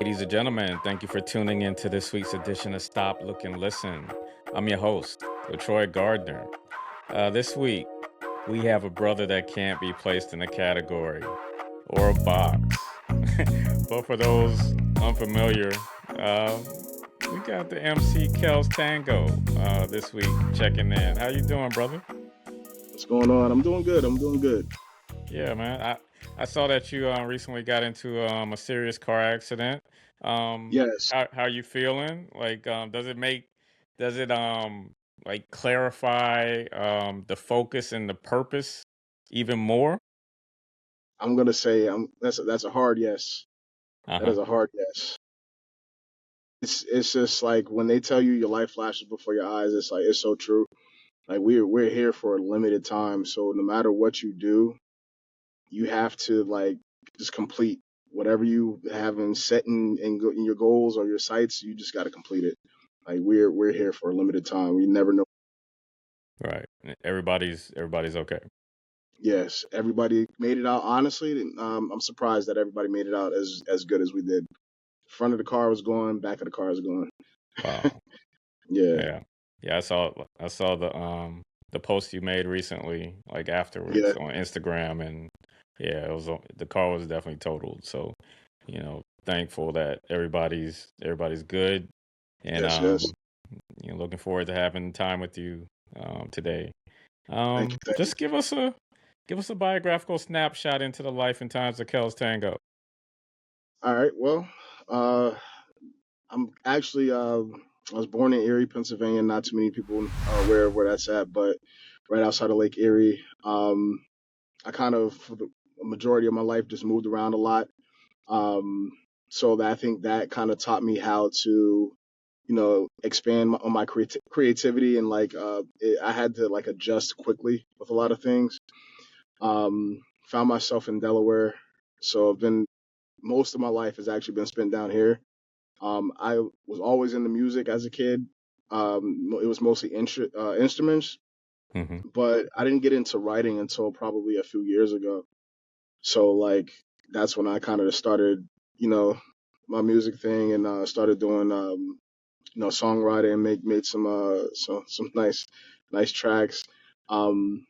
Ladies and gentlemen, thank you for tuning in to this week's edition of Stop, Look, and Listen. I'm your host, LeTroy Gardner. This week, we have a brother that can't be placed in a category or a box. But for those unfamiliar, uh, we got the MC KELZtango this week checking in. How you doing, brother? What's going on? I'm doing good. I'm doing good. Yeah, man. I saw that you recently got into a serious car accident. Yes, How you feeling? Like, does it like clarify the focus and the purpose even more? I'm gonna say that's a hard yes. That Uh-huh. is a hard yes. It's just like when they tell you your life flashes before your eyes. It's like it's so true. Like we're here for a limited time, so no matter what you do, you have to like just complete whatever you have in set in your goals or your sights. You just got to complete it. Like we're here for a limited time. We never know. Right. Everybody's okay. Yes, everybody made it out. Honestly, I'm surprised that everybody made it out as good as we did. Front of the car was going, back of the car is going. Wow. Yeah, Yeah. Yeah, I saw the post you made recently, like yeah, afterwards on Instagram, and yeah, the car was definitely totaled. So, thankful that everybody's good, and yes, yes. looking forward to having time with you today. Thank you, thank you. Just give us a biographical snapshot into the life and times of Kells Tango. All right, well, uh, I'm actually I was born in Erie, Pennsylvania. Not too many people are aware of where that's at, but right outside of Lake Erie. I kind of for the majority of my life just moved around a lot. Um, so that I think that kind of taught me how to expand on my creativity and I had to like adjust quickly with a lot of things. Found myself in Delaware, so I've been most of my life has actually been spent down here. I was always into music as a kid. It was mostly instruments, Hmm. but I didn't get into writing until probably a few years ago. So like that's when I kind of started, you know, my music thing and started doing songwriting, made some nice tracks. Um,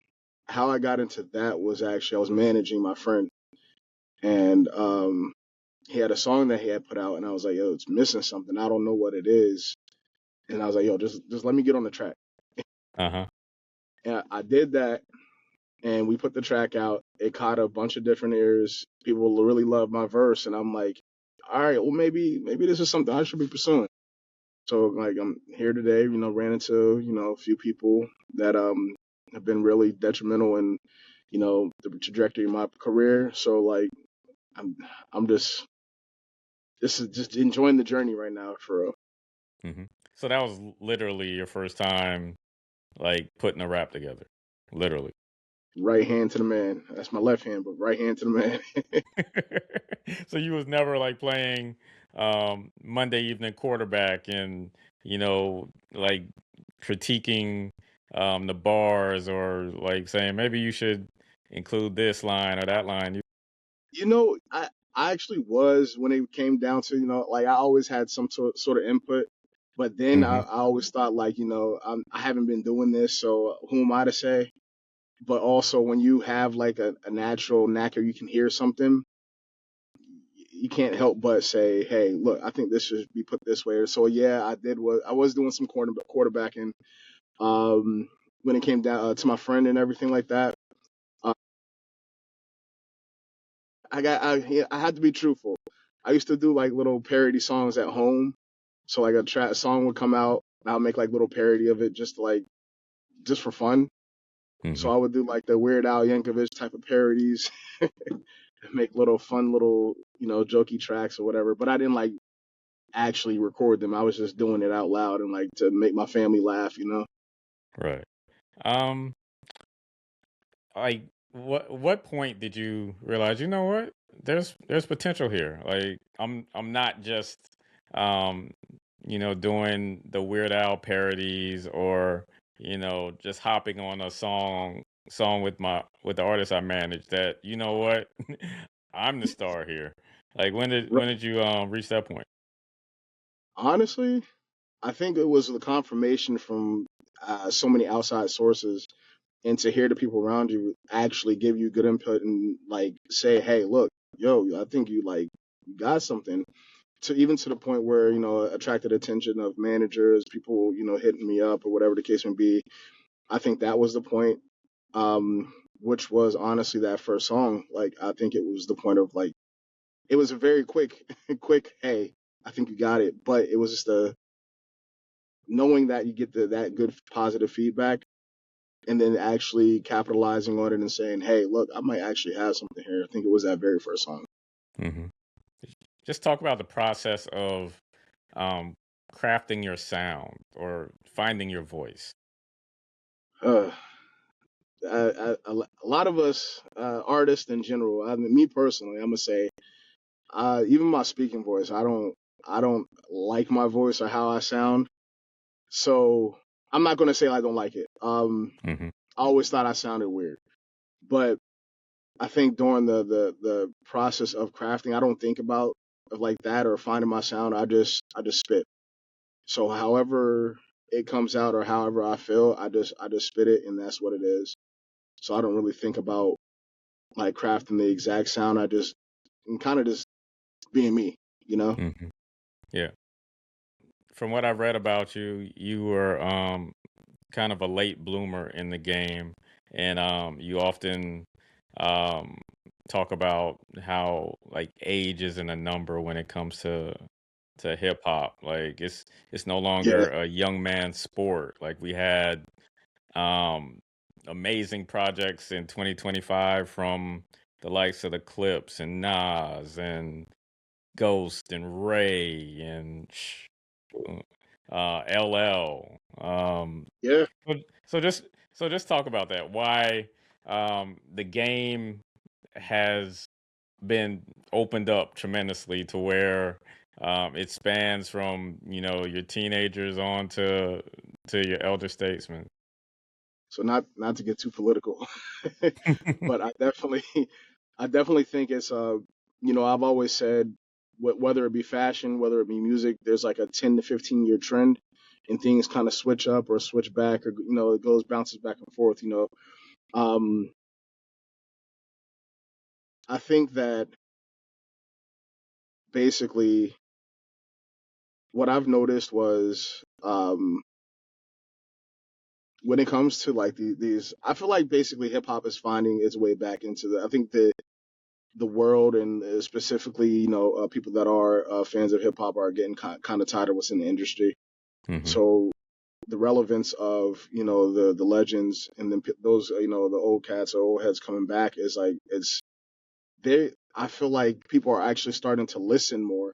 how I got into that was actually I was managing my friend, and he had a song that he had put out, and I was like, yo, it's missing something. I don't know what it is, and I was like, yo, just let me get on the track. Uh-huh. And I did that, and we put the track out. It caught a bunch of different ears. People really loved my verse, and I'm like, all right, well maybe this is something I should be pursuing. So like I'm here today, ran into, a few people that have been really detrimental in, the trajectory of my career. So like I'm I'm just this is just enjoying the journey right now for real. Hmm. So that was literally your first time, like putting a rap together, literally. Right hand to the man. That's my left hand, but right hand to the man. So you was never like playing Monday evening quarterback and like critiquing the bars or like saying maybe you should include this line or that line. I actually was when it came down to, like I always had some sort of input, but then Hmm. I always thought like, I haven't been doing this, so who am I to say? But also when you have like a natural knack or you can hear something, you can't help but say, hey, look, I think this should be put this way. So yeah, I was doing some quarterbacking when it came down to my friend and everything like that. Uh, yeah, I had to be truthful. I used to do like little parody songs at home. So like a song would come out, and I'll make like little parody of it just for fun. Hmm. So I would do like the Weird Al Yankovic type of parodies, make little fun little jokey tracks or whatever. But I didn't like actually record them. I was just doing it out loud and like to make my family laugh. Right. Um, like what point did you realize, you know what? There's potential here. Like I'm not just um doing the Weird Al parodies or just hopping on a song with the artist I manage, that you know what? I'm the star here. Like when did you reach that point? Honestly, I think it was the confirmation from so many outside sources, and to hear the people around you actually give you good input and like say, "Hey, look, yo, I think you got something." To even to the point where attracted attention of managers, people hitting me up or whatever the case may be. I think that was the point, which was honestly that first song. Like I think it was the point of like it was a very quick, quick. Hey, I think you got it, but it was just a knowing that you get that good positive feedback and then actually capitalizing on it and saying, "Hey, look, I might actually have something here." I think it was that very first song. Hmm. Just talk about the process of um, crafting your sound or finding your voice. Uh, a lot of us artists in general, I mean, me personally, I'm gonna say, even my speaking voice, I don't like my voice or how I sound. So I'm not gonna say I don't like it. Hmm. I always thought I sounded weird, but I think during the process of crafting, I don't think about of like that or finding my sound. I just spit. So however it comes out or however I feel, I just spit it and that's what it is. So I don't really think about like crafting the exact sound. I just I'm kind of just being me, you know? Hmm. Yeah. From what I read about you, you were kind of a late bloomer in the game, and you often um, talk about how like age isn't a number when it comes to hip hop. Like it's no Yeah, longer a young man's sport. Like we had um, amazing projects in 2025 from the likes of the Clips and Nas and Ghost and Ray and LL. yeah. So, so just so just talk about that. Why the game has been opened up tremendously to where it spans from your teenagers on to your elder statesmen. So not to get too political, but I definitely I definitely think it's I've always said whether it be fashion, whether it be music, there's like a 10 to 15-year trend and things kind of switch up or switch back or it goes bounces back and forth, Um I think that basically what I've noticed was when it comes to like these I feel like basically hip hop is finding its way back into I think the world and specifically people that are fans of hip hop are getting kind of tired of what's in the industry. Hmm. So the relevance of the legends and then those the old cats or old heads coming back is like it's they I feel like people are actually starting to listen more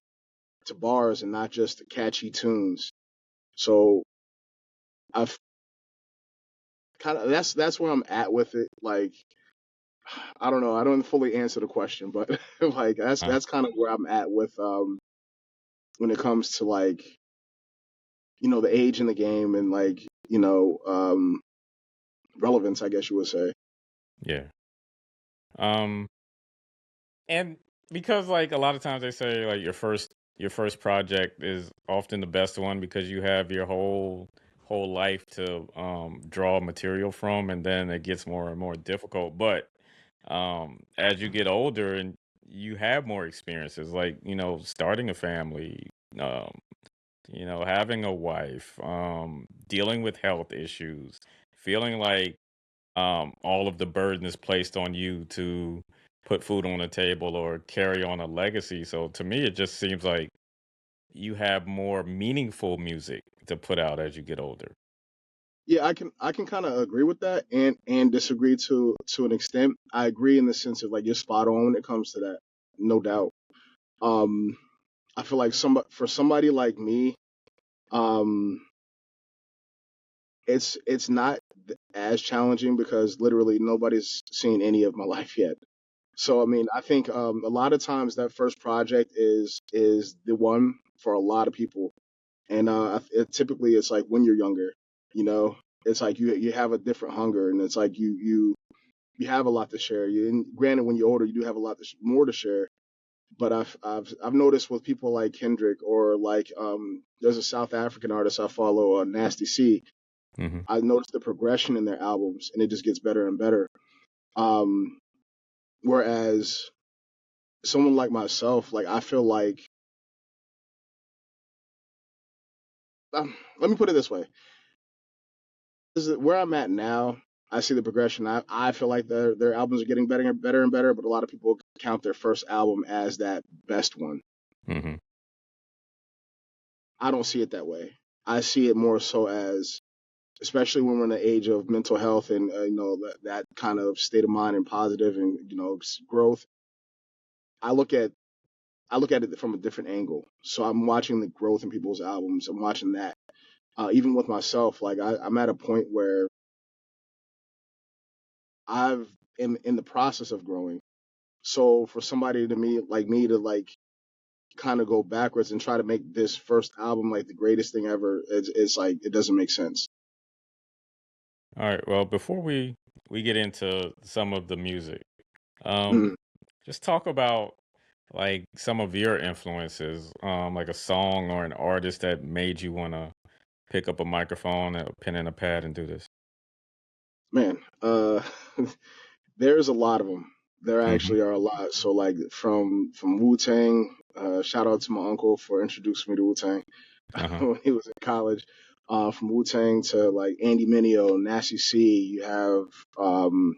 to bars and not just catchy tunes. So I've kind of that's where I'm at with it. Like I don't know, I don't fully answer the question, but like that's kind of where I'm at with when it comes to like the age in the game and like relevance, I guess you would say. Yeah. Um, and because like a lot of times they say like your first project is often the best one because you have your whole life to draw material from, and then it gets more and more difficult. But as you get older and you have more experiences, like starting a family, um, having a wife, dealing with health issues, feeling like all of the burden is placed on you to put food on the table or carry on a legacy. So to me, it just seems like you have more meaningful music to put out as you get older. Yeah, I can kind of agree with that and disagree to an extent. I agree in the sense of like you're spot on when it comes to that, no doubt. Um, I feel like for somebody like me, um, it's not as challenging because literally nobody's seen any of my life yet. So I mean, I think a lot of times that first project is the one for a lot of people, and typically it's like when you're younger, you know, it's like you have a different hunger, and it's like you have a lot to share. And granted, when you're older, you do have a lot more to share, But I've noticed with people like Kendrick or like there's a South African artist I follow, Nasty C. Hmm. I noticed the progression in their albums, and it just gets better and better. Um, Whereas someone like myself, like I feel like, let me put it this way: this is where I'm at now. I see the progression. I feel like their albums are getting better and better and better, but a lot of people count their first album as that best one. Hmm. I don't see it that way. I see it more so as, especially when we're in the age of mental health and that kind of state of mind and positive and growth. I look at I look at it from a different angle. So I'm watching the growth in people's albums. I'm watching that. Even with myself, like I'm at a point where I've in the process of growing. So for somebody to me like me to like kind of go backwards and try to make this first album like the greatest thing ever, it's like it doesn't make sense. All right. Well, before we get into some of the music, um, Mm, just talk about like some of your influences, like a song or an artist that made you want to pick up a microphone, a pen and a pad, and do this. man, there's a lot of them. There Hmm. actually are a lot. So like from Wu Tang, shout out to my uncle for introducing me to Wu Tang Uh-huh. when he was in college. From Wu Tang to like Andy Mineo, Nasty C. You have I'm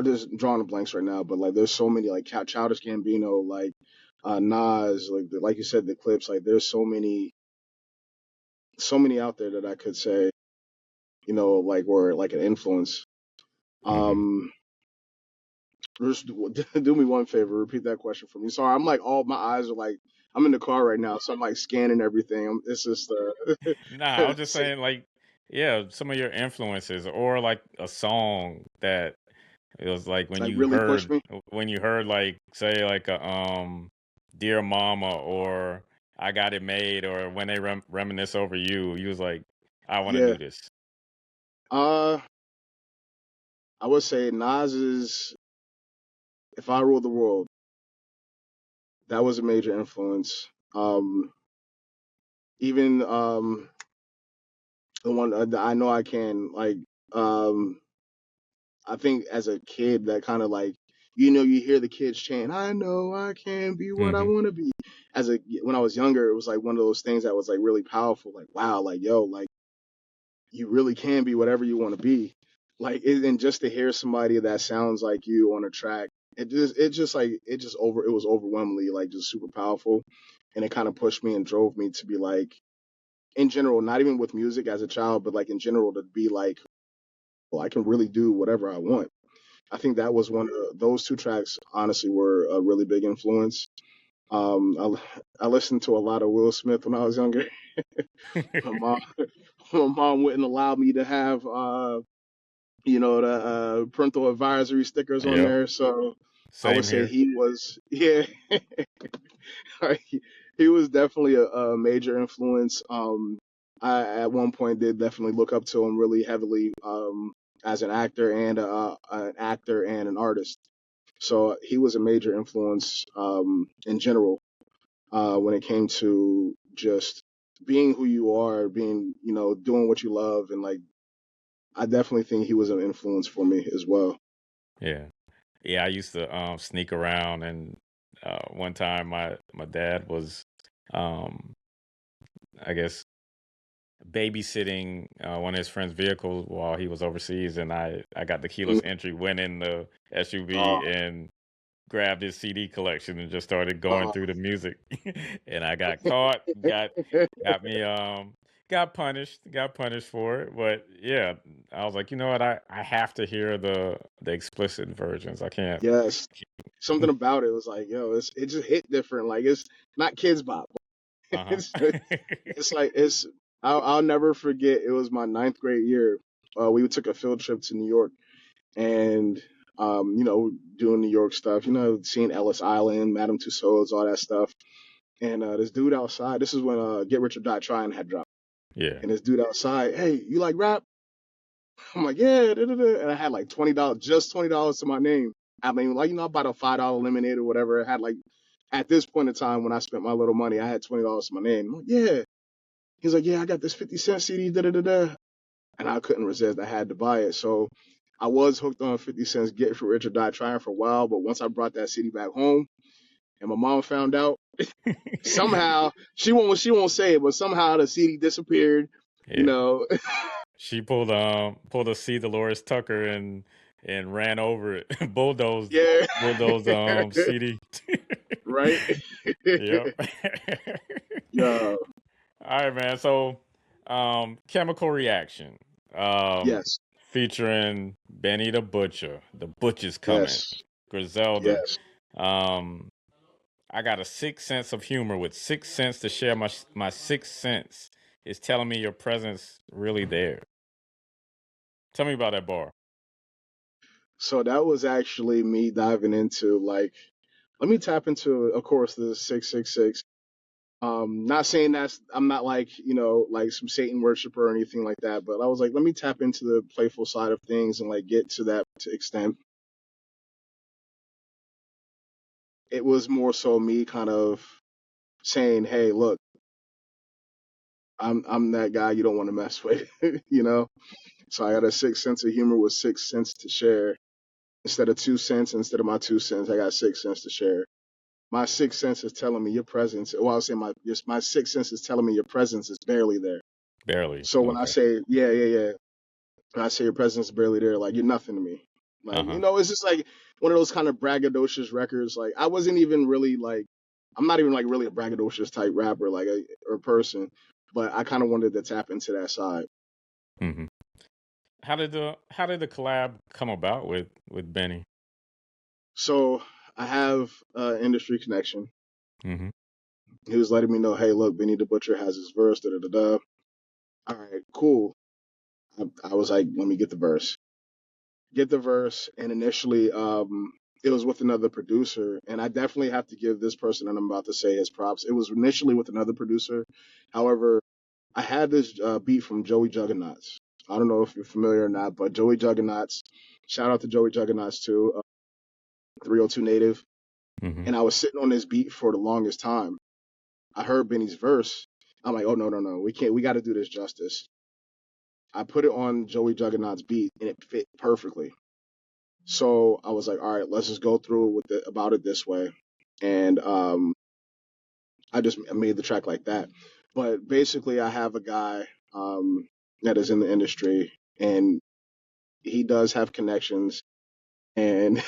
just drawing the blanks right now, but like there's so many like Childish Gambino, like Nas, like you said, the clips. Like there's so many out there that I could say, like were like an influence. Hmm. Um, Just do me one favor, repeat that question for me. Sorry, I'm like all my eyes are like I'm in the car right now, so I'm like scanning everything. It's just Nah, I was just saying, like, yeah, some of your influences, or like a song that it was like like really pushed me. when you heard like say like a Dear Mama or I Got It Made, or when they reminisce over you, you was like, I want to Yeah. do this. Uh, I would say Nas's "If I Ruled the World." That was a major influence. Even the one that I know I can like. Um, I think as a kid, that kind of like you hear the kids chant, "I know I can be what I Hmm. want to be." When I was younger, it was like one of those things that was like really powerful. Like wow, like yo, like you really can be whatever you want to be. And just to hear somebody that sounds like you on a track, it was overwhelmingly like just super powerful, and it kind of pushed me and drove me to be like in general, not even with music as a child, but like in general to be like, well, I can really do whatever I want. I think that was one of those two tracks. Honestly, were a really big influence. I listened to a lot of Will Smith when I was younger. My mom, my mom wouldn't allow me to have, the parental advisory stickers on Yep, there. So I would same say here. he was, yeah, he was definitely a major influence. I at one point did definitely look up to him really heavily as an actor and an artist. So he was a major influence in general when it came to just being who you are, being doing what you love, and like I definitely think he was an influence for me as well. Yeah, yeah. I used to sneak around, and one time my dad was, um, I guess, babysitting one of his friend's vehicles while he was overseas, and I got the keyless Mm. entry, went in the SUV, Oh, and grabbed his CD collection and just started going oh. through the music. And I got caught, got me got punished for it. But yeah, I was like, you know what, I have to hear the explicit versions. I can't. Yes, something about it was like, yo, it just hit different. Like it's not kids bop. Uh-huh. It's it's like it's I'll never forget. It was my ninth grade year. We took a field trip to New York and doing New York stuff. Seeing Ellis Island, Madame Tussauds, all that stuff. And this dude outside. This is when Get Rich or Die Trying had dropped. Yeah. And this dude outside, hey, you like rap? I'm like, yeah. Da, da, da. And I had like $20, just $20 to my name. I mean, like, about a $5 lemonade or whatever. It had like, at this point in time when I spent my little money, I had $20 to my name. I'm like, yeah. He's like, yeah, I got this 50 cent CD, da da da da. And I couldn't resist. I had to buy it. So I was hooked on 50 Cent's Get Rich or Die Trying for a while. But once I brought that CD back home and my mom found out, somehow she won't say it, but somehow the CD disappeared. You Yeah. know, She pulled a C. Dolores Tucker and ran over it, yeah, bulldozed CD. right, Yep. yeah, All right, man. So, Chemical Reaction, um, yes, featuring Benny the Butcher. The Butcher's coming. yes, Griselda. yes. Um, I got a sixth sense of humor with 6 cents to share. My 6 cents is telling me your presence really there. Tell me about that bar. So that was actually me diving into like, let me tap into, of course, the 666. Not saying I'm not like, like some Satan worshiper or anything like that, but I was like, let me tap into the playful side of things and like get to that to extent. It was more so me kind of saying, hey, look, I'm that guy you don't want to mess with, you know? So I got a sixth sense of humor with 6 cents to share. Instead of 2 cents, instead of my 2 cents, I got 6 cents to share. My sixth sense is telling me your presence. Well, I was saying my sixth sense is telling me your presence is barely there. Barely. So when I Okay. say yeah, when I say your presence is barely there, like you're nothing to me. Uh Like huh. it's just like one of those kind of braggadocious records. Like I wasn't even really like I'm not even like really a braggadocious type rapper like or person, but I kind of wanted to tap into that side. Hmm. How did the collab come about with Benny? So I have industry connection. Hmm. He was letting me know, hey, look, Benny the Butcher has his verse. Da da da da. All right, cool. I was like, let me get the verse, and initially, it was with another producer, and I definitely have to give this person that I'm about to say his props. It was initially with another producer. However, I had this beat from Joey Juggernauts. I don't know if you're familiar or not, but Joey Juggernauts, shout out to Joey Juggernauts too, 302 native. Hmm. And I was sitting on this beat for the longest time. I heard Benny's verse. I'm like, oh no, no, no, we can't. We got to do this justice. I put it on Joey Juggernaut's beat, and it fit perfectly. So I was like, all right, let's just go through with about it this way. And I just made the track like that. But basically, I have a guy that is in the industry, and he does have connections. And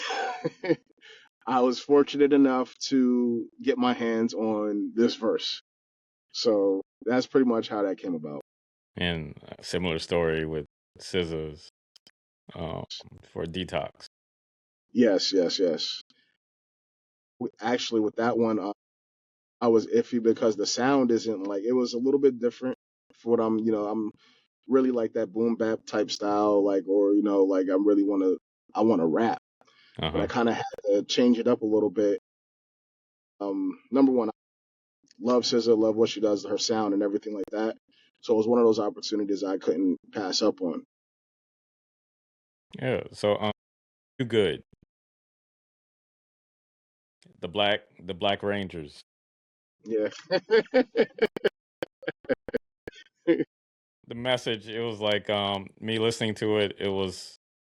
I was fortunate enough to get my hands on this verse. So that's pretty much how that came about. And a similar story with Scissors, um, for Detox. Yes, yes, yes. Actually, with that one, I was iffy because the sound isn't like it was a little bit different for what I'm really like that boom bap type style, like or like I want to rap, Uh but I huh. kind of had to change it up a little bit. Number one, I love SZA, love what she does, her sound and everything like that. So it was one of those opportunities I couldn't pass up on. Yeah. So, you good? The Black Rangers. Yeah. The message. It was like me listening to it. It was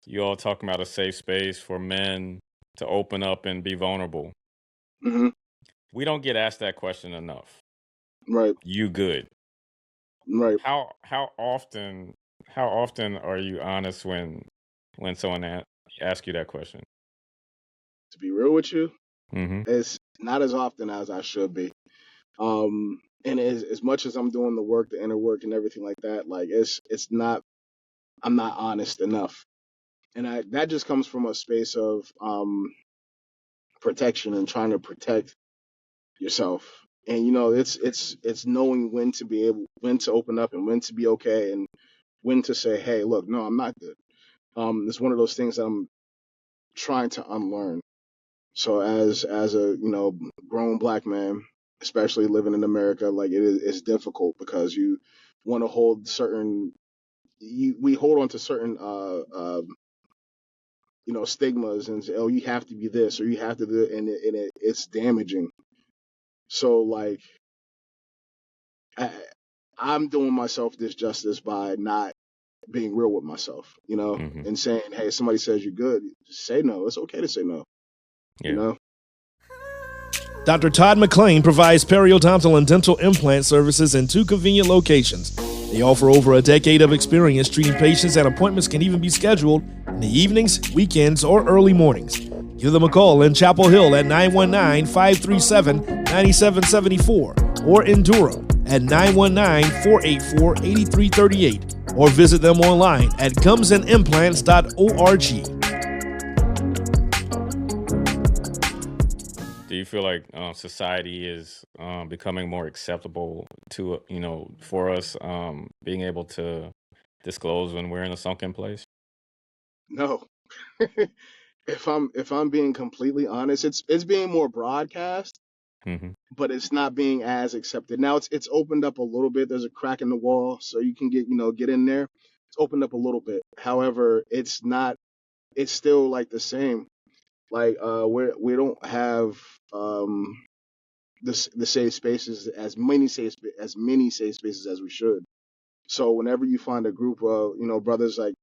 you all talking about a safe space for men to open up and be vulnerable. Hmm. We don't get asked that question enough. Right. You good? Right. How often are you honest when someone asks you that question? To be real with you, Hmm. it's not as often as I should be. And as much as I'm doing the work, the inner work, and everything like that, like it's not. I'm not honest enough, and that just comes from a space of protection and trying to protect yourself. And it's knowing when to open up and when to be okay and when to say, hey, look, no, I'm not good. It's one of those things that I'm trying to unlearn. So as a grown black man, especially living in America, like it's difficult because you want to hold certain we hold on to certain stigmas and say, oh, you have to be this or you have to do it, and it's damaging. So like I, I'm doing myself this justice by not being real with myself, Hmm. and saying, hey, somebody says you're good, just say no. It's okay to say no, you Yeah. know. Dr. Todd McLean provides periodontal and dental implant services in 2 convenient locations. They offer over a decade of experience treating patients, and appointments can even be scheduled in the evenings, weekends, or early mornings. Give them a call in Chapel Hill at 919-537-9774 or in Durham at 919-484-8338 or visit them online at gumsandimplants.org. Do you feel like society is becoming more acceptable to for us being able to disclose when we're in a sunken place? No. If I'm being completely honest, it's being more broadcast, Hmm. but it's not being as accepted. Now it's opened up a little bit. There's a crack in the wall, so you can get in there. It's opened up a little bit. However, it's not. It's still like the same. Like we don't have the safe spaces, as many safe spaces as we should. So whenever you find a group of brothers like,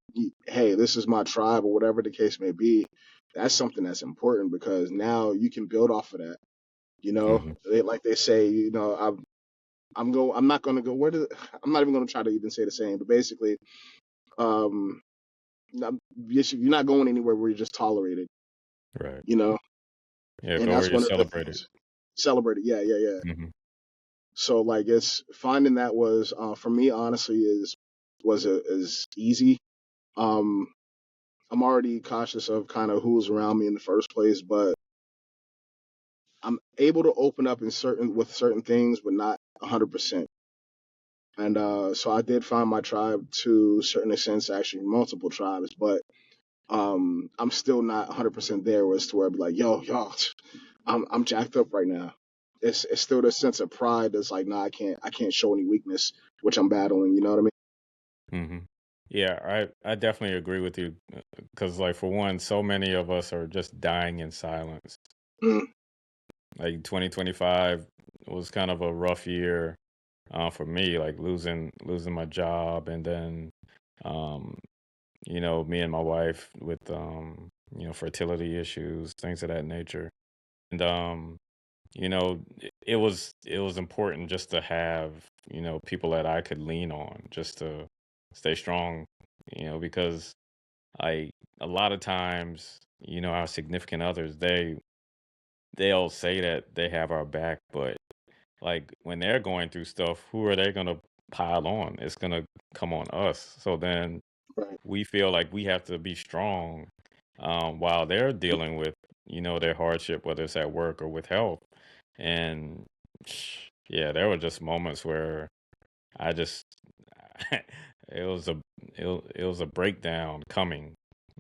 hey, this is my tribe or whatever the case may be, that's something that's important because now you can build off of that. Hmm. Like they say, I'm not gonna go. I'm not even gonna try to even say the same. But basically, um, you're not going anywhere where you're just tolerated. Right. You know, Yeah. and Go where that's you're one of the celebrated. things. Celebrated, yeah, yeah, yeah. Hmm. So like, it's finding that was for me honestly is easy. Um, I'm already cautious of kind of who's around me in the first place, but I'm able to open up with certain things, but not 100%. And so I did find my tribe to a certain extent, actually multiple tribes, but I'm still not 100% there as to where I'd be like, yo, I'm jacked up right now. It's still the sense of pride that's like, nah, I can't show any weakness, which I'm battling. You know what I Hmm. Yeah, I definitely agree with you because, like, for one, so many of us are just dying in silence. mean? Like 2025 was kind of a rough year for me, like losing my job, and then um, me and my wife with fertility issues, things of that nature, and it was important just to have people that I could lean on just to stay strong, because I a lot of times our significant others they'll say that they have our back, but like when they're going through stuff, who are they gonna pile on? It's gonna come on us. So then Right. we feel like we have to be strong while they're dealing with their hardship, whether it's at work or with health. And yeah, there were just moments where I just it was a it was a breakdown coming.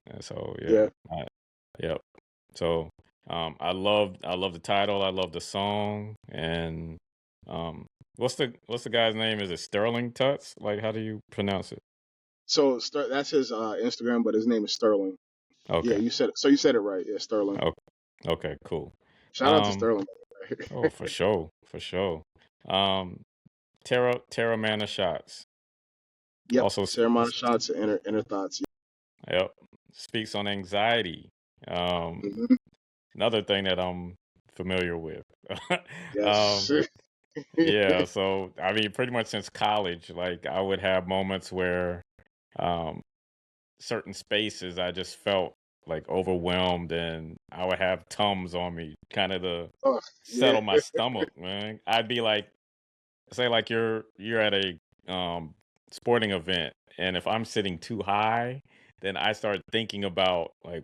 And so yeah, Yeah. yep. So I love the title. I love the song. And um, what's the guy's name? Is it Sterling Tuts? Like, how do you pronounce it? So that's his Instagram, but his name is Sterling. Yeah, Okay. you said it. So you said it right. Yeah, Sterling. Okay. Okay. Cool. Shout out to Um. Sterling. Oh, for sure. For sure. Um. Terra Mana Shots. Yep. Also, Ceremony shots and inner thoughts. yep. Speaks on anxiety. Um. Mhm. Another thing that I'm familiar with. Yes. um. Yeah. So I mean, pretty much since college, like I would have moments where um certain spaces I just felt like overwhelmed, and I would have Tums on me kind of to Oh, yeah. settle my stomach, man. I'd be like, say like you're at a sporting event, and if I'm sitting too high, then I start thinking about like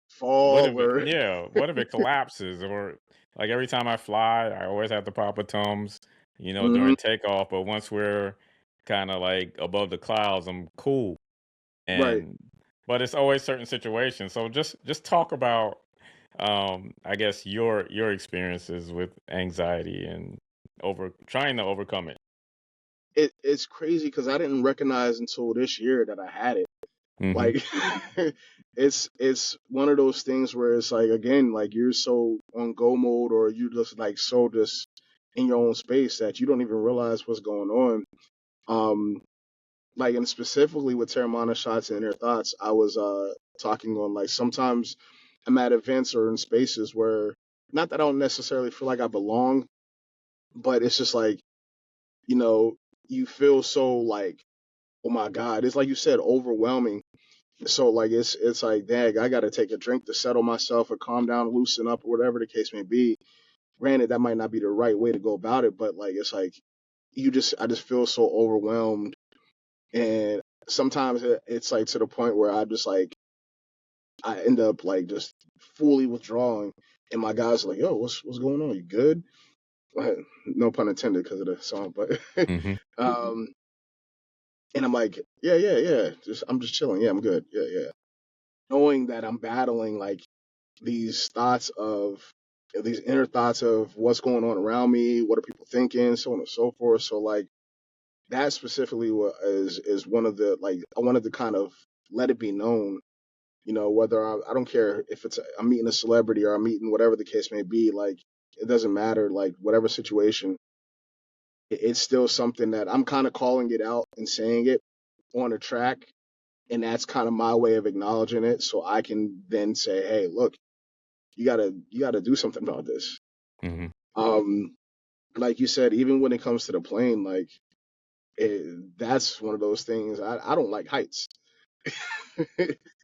Forward. what if it collapses, or like every time I fly I always have to pop a Tums, Hmm. during takeoff, but once we're kind of like above the clouds I'm cool. Right. And but it's always certain situations. So just talk about I guess your experiences with anxiety and over trying to overcome it. It's crazy because I didn't recognize until this year that I had it. Mm-hmm. Like it's one of those things where it's like, again, like you're so on go mode, or you just like so just in your own space that you don't even realize what's going on. Like, and specifically with Terramana shots and inner thoughts, I was talking on, like, sometimes I'm at events or in spaces where, not that I don't necessarily feel like I belong, but it's just like, you know, you feel so like, oh my God, it's like you said, overwhelming. So like it's like, dang, I gotta take a drink to settle myself or calm down, loosen up, or whatever the case may be. Granted, that might not be the right way to go about it, but like it's like I just feel so overwhelmed. And sometimes it's like to the point where I just like I end up like just fully withdrawing, and my guys are like, "Yo, what's going on? You good?" No pun intended because of the song, but Mm-hmm. um, and I'm like, "Yeah, yeah, yeah. I'm just chilling. Yeah, I'm good. Yeah, yeah." Knowing that I'm battling like these thoughts of these inner thoughts of what's going on around me, what are people thinking, so on and so forth. So like that specifically is one of the, like, I wanted to kind of let it be known, whether I don't care if I'm meeting a celebrity or I'm meeting whatever the case may be, like it doesn't matter, like whatever situation, it's still something that I'm kind of calling it out and saying it on a track, and that's kind of my way of acknowledging it, so I can then say, hey, look, you gotta do something about this. Mm-hmm. Um, like you said, even when it comes to the plane, like that's one of those things. I don't like heights.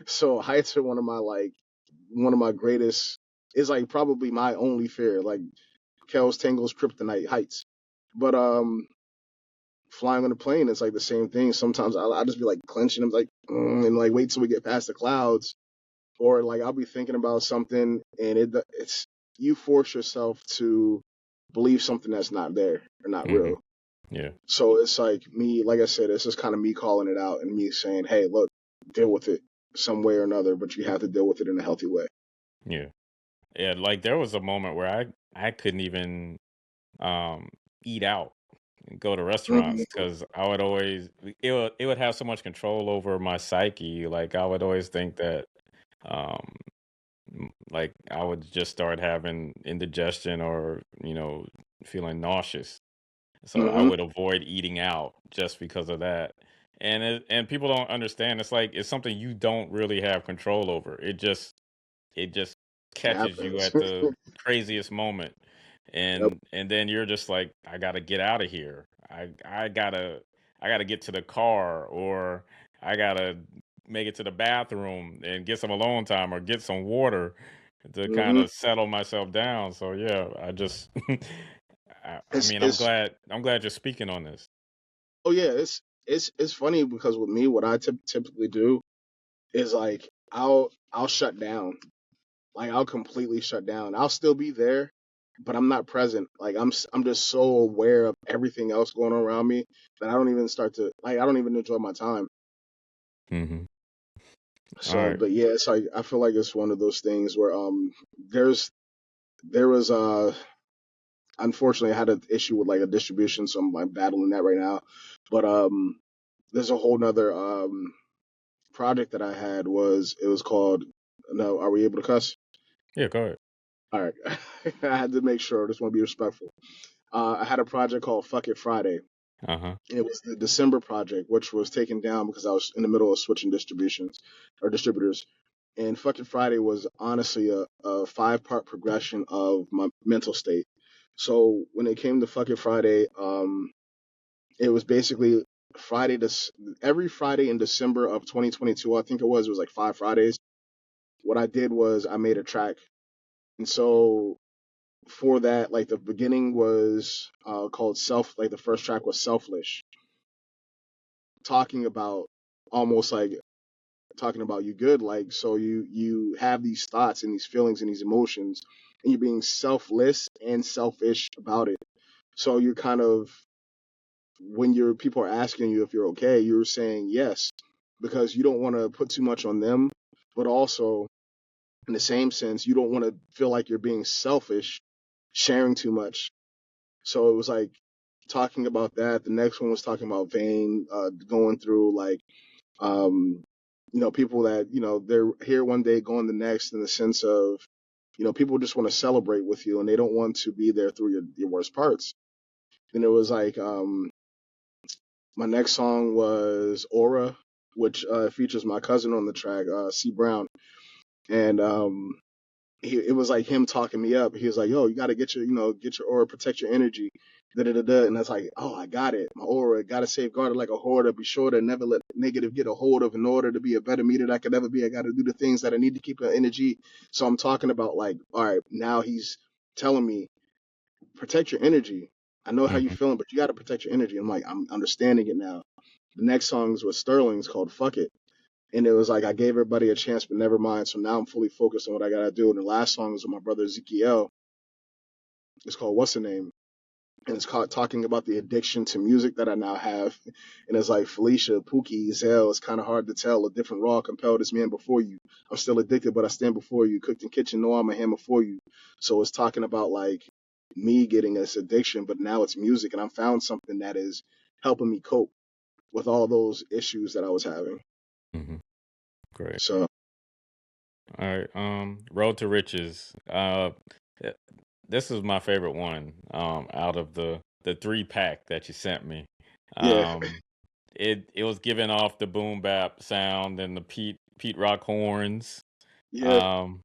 So heights are one of my greatest, is like probably my only fear. Like KELZtango's kryptonite, heights. But flying on a plane, it's like the same thing. Sometimes I just be like clenching. I'm like, and like wait till we get past the clouds, or like I'll be thinking about something, and it's you force yourself to believe something that's not there or not Mm-hmm. real. Yeah. So it's like me, like I said, it's just kind of me calling it out and me saying, hey, look, deal with it some way or another, but you have to deal with it in a healthy way. Yeah. Yeah. Like there was a moment where I couldn't even um eat out and go to restaurants Mhm. because I would always it would have so much control over my psyche. Like I would always think that um like I would just start having indigestion or feeling nauseous. So I Mhm. would avoid eating out just because of that. And people don't understand. It's like it's something you don't really have control over. It just It catches you happens. at the craziest moment. Yep. And then you're just like, I gotta get out of here. I gotta get to the car, or I gotta make it to the bathroom and get some alone time or get some water to kind Mhm. of settle myself down. So yeah, I just I It's mean, it's I'm glad you're speaking on this. oh yeah, it's funny because with me, what I typically do is like I'll shut down. Like I'll completely shut down. I'll still be there, but I'm not present. Like I'm just so aware of everything else going on around me that I don't even start to, like, I don't even enjoy my time. Hmm. All So, right. but yeah, it's like I feel like it's one of those things where there's there was unfortunately I had an issue with like a distribution, so I'm like battling that right now. But there's a whole nother project that I had, was it was called, no, are we able to cuss? Yeah, go ahead. All right. I had to make sure. I just want to be respectful. I had a project called Fuck It Friday. Uh-huh. It was the December project, which was taken down because I was in the middle of switching distributions or distributors. And Fuck It Friday was honestly a 5-part progression of my mental state. So when it came to Fuck It Friday, it was basically Friday this every Friday in December of 2022. I think it was like 5 Fridays. What I did was I made a track, and so for that, like the beginning was called Self. Like the first track was Selfish, talking about, almost like talking about you good, like, so you have these thoughts and these feelings and these emotions, and you're being selfless and selfish about it. So you're kind of, when your people are asking you if you're okay, you're saying yes, because you don't want to put too much on them, but also in the same sense you don't want to feel like you're being selfish sharing too much. So it was like talking about that. The next one was talking about Vane, going through like um people that, they're here one day, gone the next, in the sense of, people just want to celebrate with you and they don't want to be there through your worst parts. And it was like, my next song was Aura, which features my cousin on the track, C Brown. And it was like him talking me up. He was like, "Yo, you got to get your aura, protect your energy, da da da da." And that's like, "Oh, I got it. My aura, got to safeguard it like a hoarder. Be sure to never let negative get a hold of. In order to be a better me that I could ever be, I got to do the things that I need to keep an energy." So I'm talking about like, all right, now he's telling me protect your energy. I know how you Hmm. feeling, but you got to protect your energy. I'm like, I'm understanding it now. The next song was Sterling's called "Fuck It." And it was like I gave everybody a chance, but never mind. So now I'm fully focused on what I gotta do. And the last song is with my brother Ezekiel. It's called "What's the Name," and it's called talking about the addiction to music that I now have. And it's like Felicia, Pookie, Zell. It's kind of hard to tell. A different raw compelled this man before you. I'm still addicted, but I stand before you. Cooked in kitchen, know I'm a hammer for you. So it's talking about like me getting this addiction, but now it's music, and I found something that is helping me cope with all those issues that I was having. Hmm. Great. So All right. Road to Riches. Eh, this is my favorite one. Out of the 3-pack that you sent me. yeah, Um, it was giving off the boom bap sound and the Pete Rock horns. yeah. Um,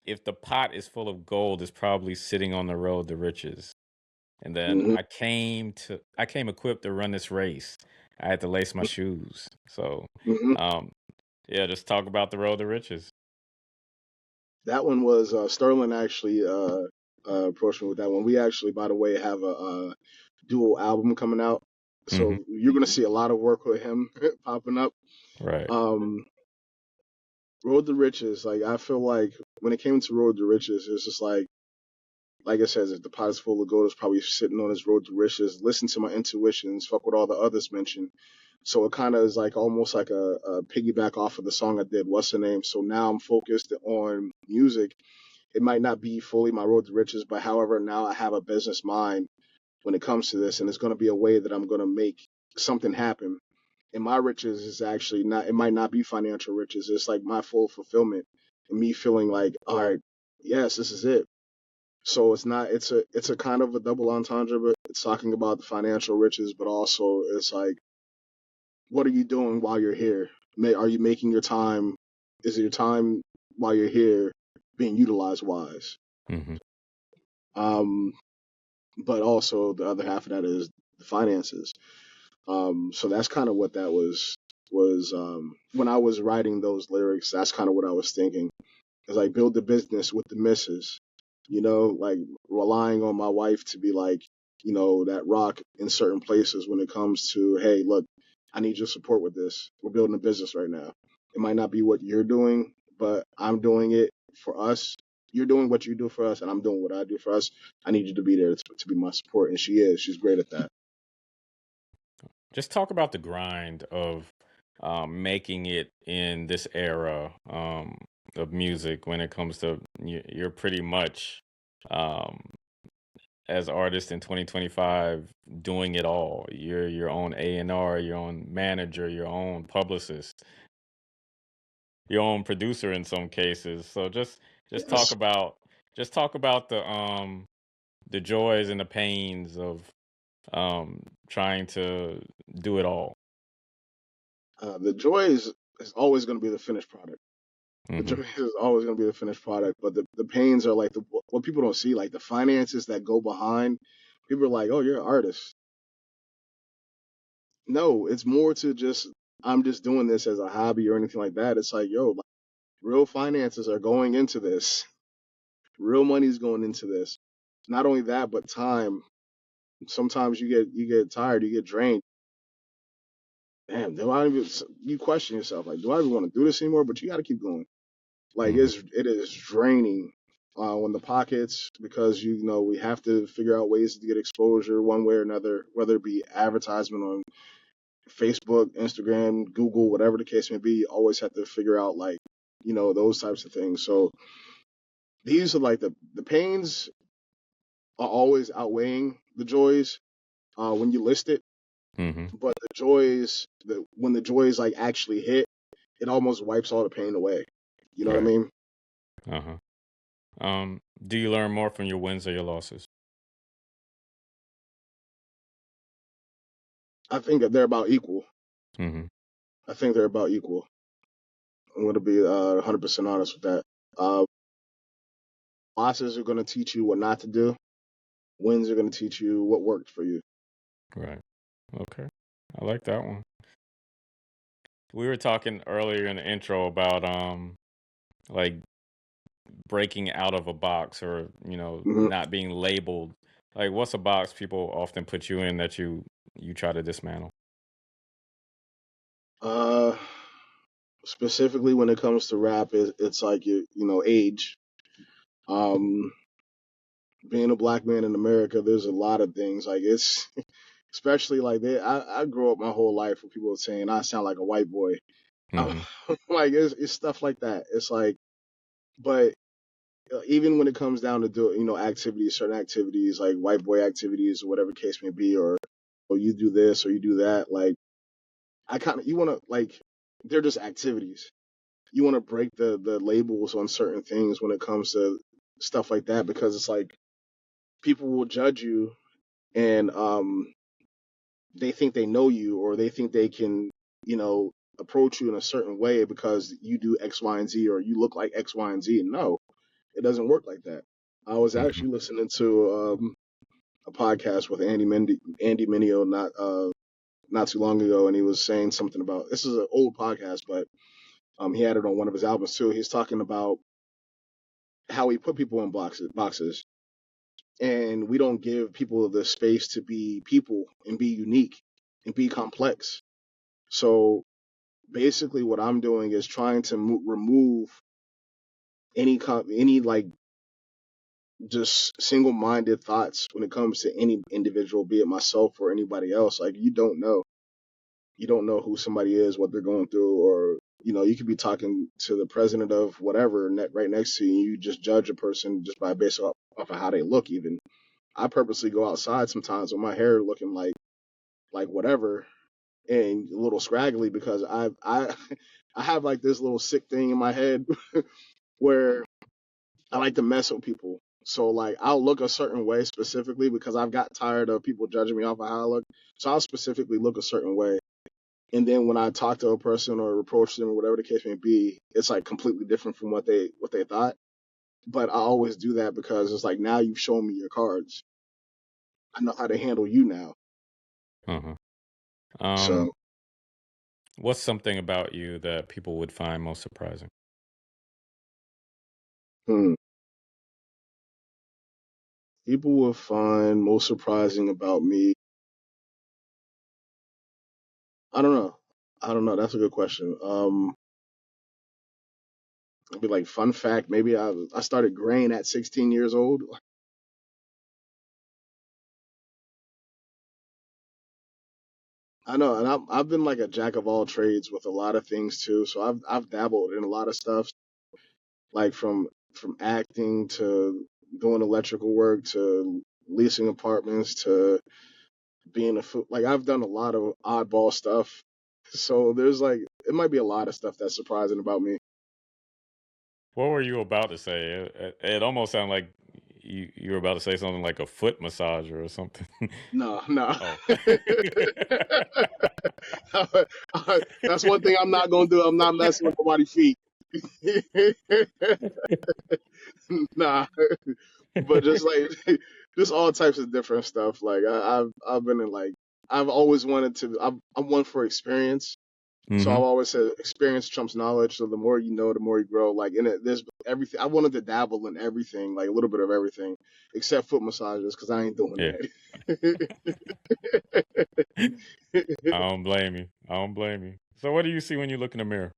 if the pot is full of gold, it's probably sitting on the road to riches. And then hmm I came equipped to run this race. I had to lace my shoes. So, hmm um, yeah, just talk about the road to riches. That one was Sterling actually approached me with that one. We actually, by the way, have a dual album coming out, Hmm. so you're gonna see a lot of work with him popping up. Right. Um, Road to Riches, like I feel like when it came to Road to Riches, it's just like I said, if the pot is full of gold, it's probably sitting on his road to riches. Listen to my intuitions, fuck what all the others mention. So it kind of is like almost like a piggyback off of the song I did, What's the Name? So now I'm focused on music. It might not be fully my road to riches, but however, now I have a business mind when it comes to this, and it's going to be a way that I'm going to make something happen. And my riches is actually not, it might not be financial riches. It's like my full fulfillment and me feeling like, all right, yes, this is it. So it's not, it's a kind of a double entendre, but it's talking about the financial riches, but also it's like, what are you doing while you're here? Are you making your time? Is your time while you're here being utilized wise? Hmm. Um, but also the other half of that is the finances. So that's kind of what that was when I was writing those lyrics. That's kind of what I was thinking. It's like build the business with the misses, like relying on my wife to be like, that rock in certain places when it comes to, hey, look, I need your support with this. We're building a business right now. It might not be what you're doing, but I'm doing it for us. You're doing what you do for us, and I'm doing what I do for us. I need you to be there to be my support, and she is. She's great at that. Just talk about the grind of making it in this era of music when it comes to you're pretty much um, as artist in 2025 doing it all. You're your own A&R, your own manager, your own publicist, your own producer in some cases. So just talk Yes. about just talk about the joys and the pains of trying to do it all. The joy is always going to be the finished product. The Hmm. joy is always going to be the finished product, but the pains are like what people don't see, like the finances that go behind. People are like, "Oh, you're an artist." No, it's more to just I'm just doing this as a hobby or anything like that. It's like, yo, like, real finances are going into this. Real money's going into this. Not only that, but time. Sometimes you get tired, you get drained. Damn, do I even? You question yourself, like, do I even want to do this anymore? But you got to keep going. Like Hmm. it is draining on the pockets because we have to figure out ways to get exposure one way or another, whether it be advertisement on Facebook, Instagram, Google, whatever the case may be. You always have to figure out like those types of things. So these are like the pains are always outweighing the joys when you list it, Hmm. but the joys when the joys like actually hit. it almost wipes all the pain away. You know what I Right. mean? Do you learn more from your wins or your losses? I think that they're about equal. Mm-hmm. I think they're about equal. I'm going to be 100% honest with that. Uh, Losses are going to teach you what not to do. Wins are going to teach you what worked for you. Right. Okay. I like that one. We were talking earlier in the intro about like breaking out of a box or, Hmm. not being labeled. Like what's a box people often put you in that you try to dismantle? Uh, Specifically when it comes to rap, it's like age. Um, Being a black man in America, there's a lot of things like it's especially like I grew up my whole life with people saying I sound like a white boy. Mm-hmm. Like it's stuff like that. It's like, but even when it comes down to activities, certain activities like white boy activities or whatever case may be, or you do this or you do that, like I kind of you want to like they're just activities. You want to break the labels on certain things when it comes to stuff like that because it's like people will judge you and they think they know you or they think they can you know approach you in a certain way because you do X, Y, and Z or you look like X, Y, and Z. No, it doesn't work like that. I was Mm-hmm. actually listening to a podcast with Andy Mineo not too long ago, and he was saying something about this is an old podcast, but he had it on one of his albums too. He's talking about how we put people in boxes, and we don't give people the space to be people and be unique and be complex. So basically, what I'm doing is trying to remove any like just single-minded thoughts when it comes to any individual, be it myself or anybody else. Like you don't know who somebody is, what they're going through, or you could be talking to the president of whatever right next to you. You just judge a person just by based off of how they look. Even I purposely go outside sometimes with my hair looking like whatever and a little scraggly because I I have like this little sick thing in my head where I like to mess with people. So like I'll look a certain way specifically because I've got tired of people judging me off of how I look. So I'll specifically look a certain way. And then when I talk to a person or approach them or whatever the case may be, it's like completely different from what they thought. But I always do that because it's like now you've shown me your cards. I know how to handle you now. Uh-huh. Um, So what's something about you that people would find most surprising? hmm, people will find most surprising about me. I don't know. I don't know. That's a good question. It'd be like fun fact. Maybe I started graying at 16 years old. I know, and I've been like a jack of all trades with a lot of things too. So I've dabbled in a lot of stuff, like from acting to doing electrical work to leasing apartments to being a food. Like I've done a lot of oddball stuff. So there's like it might be a lot of stuff that's surprising about me. What were you about to say? It almost sounded like you were about to say something like a foot massager or something. No, no. Oh. That's one thing I'm not gonna do. I'm not messing with nobody's feet. Nah, but just like just all types of different stuff. Like I've been in like I've always wanted to. I'm one for experience. So Mm-hmm. I've always said experience trumps knowledge. So the more you know, the more you grow. Like in it, there's everything. I wanted to dabble in everything, like a little bit of everything, except foot massages, because I ain't doing Yeah. that. I don't blame you. I don't blame you. So what do you see when you look in the mirror?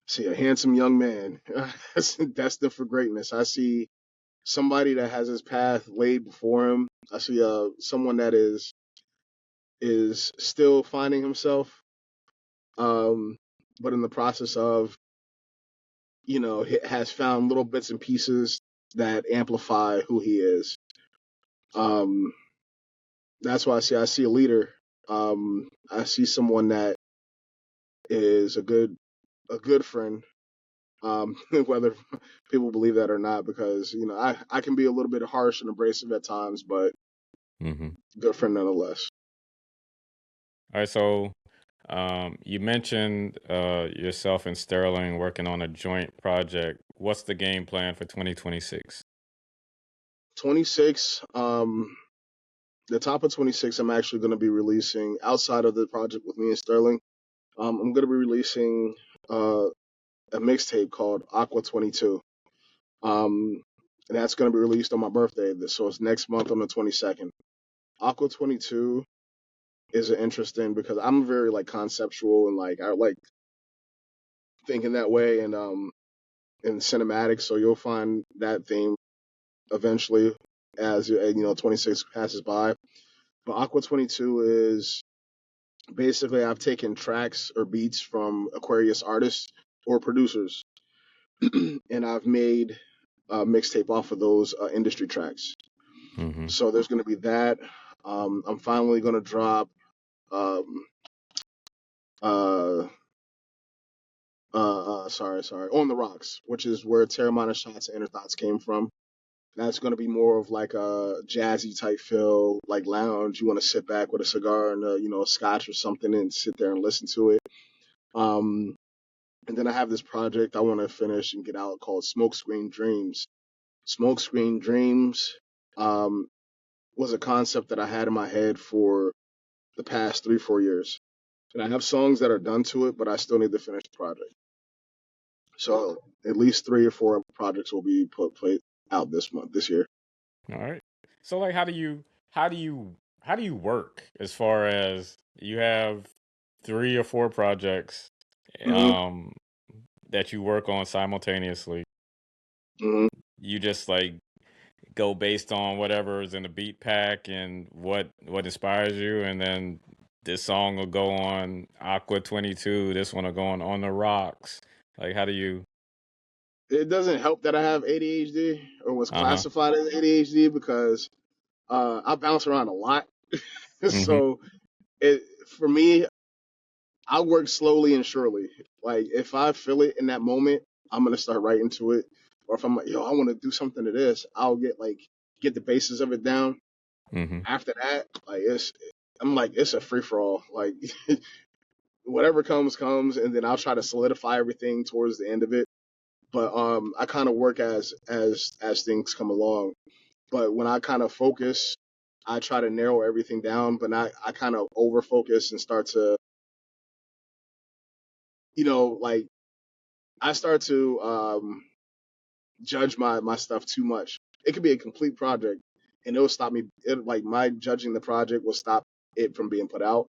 See a handsome young man destined for greatness. I see somebody that has his path laid before him. I see someone that is still finding himself, um, but in the process of has found little bits and pieces that amplify who he is. Um, that's why I see a leader. I see someone that is a good friend. Whether people believe that or not, because I can be a little bit harsh and abrasive at times, but Mm-hmm. good friend nonetheless. All right, so you mentioned yourself and Sterling working on a joint project. What's the game plan for 2026? 26, the top of 26, I'm actually going to be releasing outside of the project with me and Sterling. I'm going to be releasing uh, a mixtape called Aqua 22. And that's going to be released on my birthday. So it's next month on the 22nd. Aqua 22 is interesting because I'm very like conceptual and like I like thinking that way and cinematic. So you'll find that theme eventually as 26 passes by. But Aqua 22 is basically I've taken tracks or beats from Aquarius artists or producers, and I've made a mixtape off of those industry tracks. Mm-hmm. So there's going to be that. I'm finally going to drop um, uh, sorry, On the Rocks, which is where Terramana Shots and Inner Thoughts came from. That's going to be more of like a jazzy type feel, like lounge. You want to sit back with a cigar and a scotch or something and sit there and listen to it. Um, and then I have this project I want to finish and get out called Smokescreen Dreams. Smokescreen Dreams um, was a concept that I had in my head for the past 3-4 years, and I have songs that are done to it, but I still need to finish the project. So at least 3 or 4 projects will be played out this year. All right. So like how do you work as far as you have 3 or 4 projects Hmm. um that you work on simultaneously? Hmm. You just like go based on whatever is in the beat pack and what inspires you, and then this song will go on Aqua 22, this one will go on the rocks. Like how do you It doesn't help that I have ADHD or was uh-huh. classified as ADHD because I bounce around a lot. Mm-hmm. So it for me, I work slowly and surely. Like if I feel it in that moment, I'm gonna start writing to it. Or if I'm like, yo, I want to do something to this, I'll get the basis of it down. Mm-hmm. After that, I'm like it's a free for all. Like whatever comes, and then I'll try to solidify everything towards the end of it. But I kind of work as things come along. But when I kind of focus, I try to narrow everything down. But I kind of over focus and start to like I start to judge my stuff too much. It could be a complete project, and it'll stop me. Like my judging the project will stop it from being put out.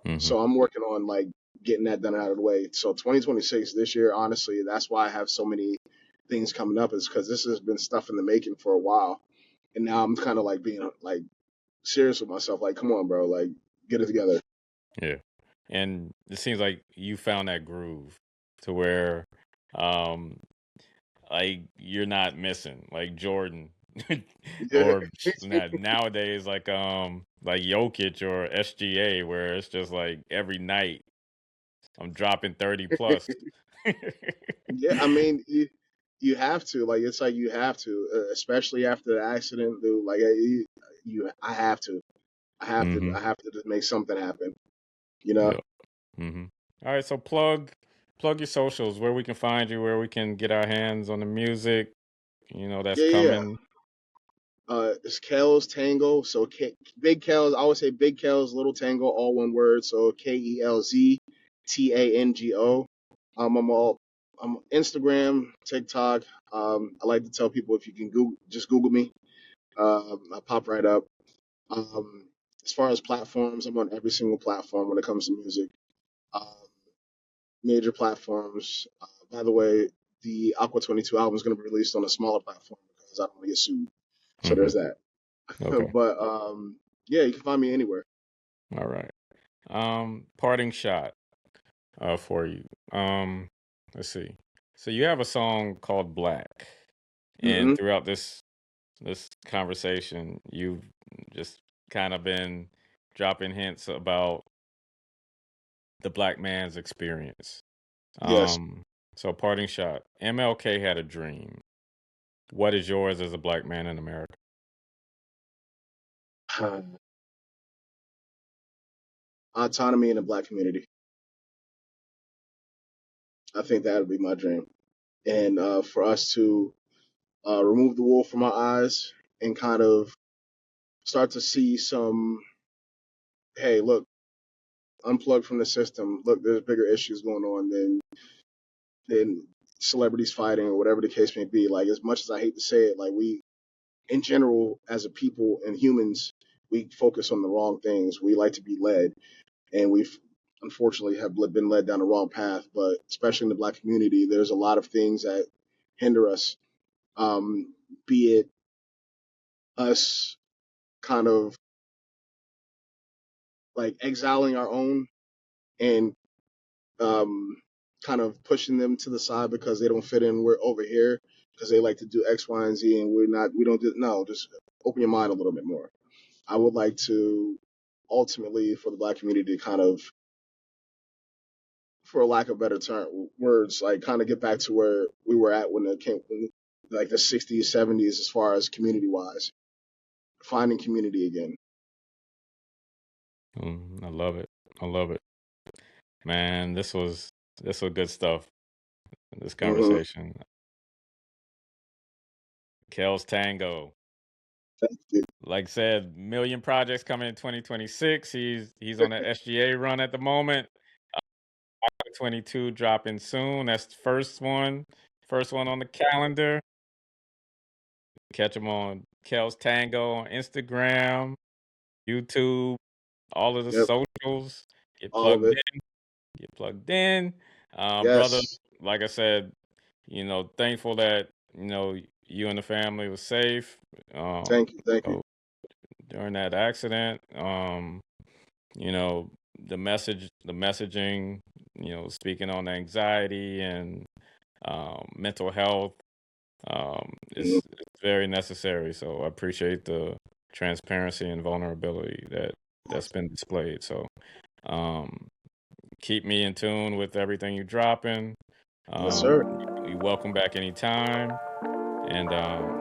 Mm-hmm. So I'm working on like getting that done out of the way. So 2026 this year, honestly, that's why I have so many things coming up is because this has been stuff in the making for a while, and now I'm kind of like being like serious with myself. Like, come on, bro, like get it together. Yeah. And it seems like you found that groove to where um like you're not missing like Jordan Yeah, or nowadays like Jokic or SGA where it's just like every night I'm dropping 30 plus. yeah. I mean, you have to like it's like you have to, especially after the accident, dude. Like I have to. Mm-hmm. I have to just make something happen. You know? Yeah. Mm-hmm. All right, so plug your socials where we can find you, where we can get our hands on the music, that's Yeah, yeah, yeah. coming. It's KELZtango. So big Kels. I always say big Kels, little Tango, all one word. So KELZTANGO. I'm all. I'm Instagram, TikTok. I like to tell people if you can just Google me. I pop right up. Um, as far as platforms, I'm on every single platform when it comes to music. Um, Major platforms. By the way, the Aqua 22 album is going to be released on a smaller platform because I don't want to get sued. So Mm-hmm. there's that. Okay. But yeah, you can find me anywhere. All right. Parting shot for you. Let's see. So you have a song called Black, and Hmm. throughout this conversation, you've just kind of been dropping hints about the black man's experience. Yes. So parting shot. MLK had a dream. What is yours as a black man in America? Autonomy in the black community. I think that would be my dream. And for us to remove the wool from our eyes and kind of start to see some, hey, look, unplug from the system. Look, there's bigger issues going on than celebrities fighting or whatever the case may be. Like, as much as I hate to say it, like, we, in general, as a people and humans, we focus on the wrong things. We like to be led, and we've unfortunately have been led down the wrong path. But especially in the black community, there's a lot of things that hinder us. Be it us kind of like exiling our own and um, kind of pushing them to the side because they don't fit in. We're over here because they like to do X, Y, and Z, and we're not. We don't do no. Just open your mind a little bit more. I would like to ultimately for the black community to kind of, for a lack of better term words, like kind of get back to where we were at when it came, like the 60s, 70s, as far as community wise, finding community again. I love it. I love it. Man, this was good stuff. This Mm-hmm. conversation. KELZtango. Thank you. Like I said, million projects coming in 2026. He's on an SGA run at the moment. 22 dropping soon. That's the first one. First one on the calendar. Catch him on KELZtango on Instagram, YouTube, all of the Yep, socials. Get all of plugged it. in. Get plugged in. Brother, Yes. like I said, thankful that, you and the family was safe. Thank you. Thank You you. know, during that accident. You know, the messaging, speaking on anxiety and mental health, Mhm. is very necessary. So I appreciate the transparency and vulnerability that's been displayed. So um, keep me in tune with everything you're dropping. Yes, sir. You welcome back anytime. And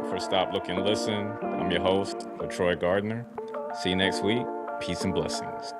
for Stop, Look, and Listen, I'm your host, LeTroy Gardner. See you next week. Peace and blessings.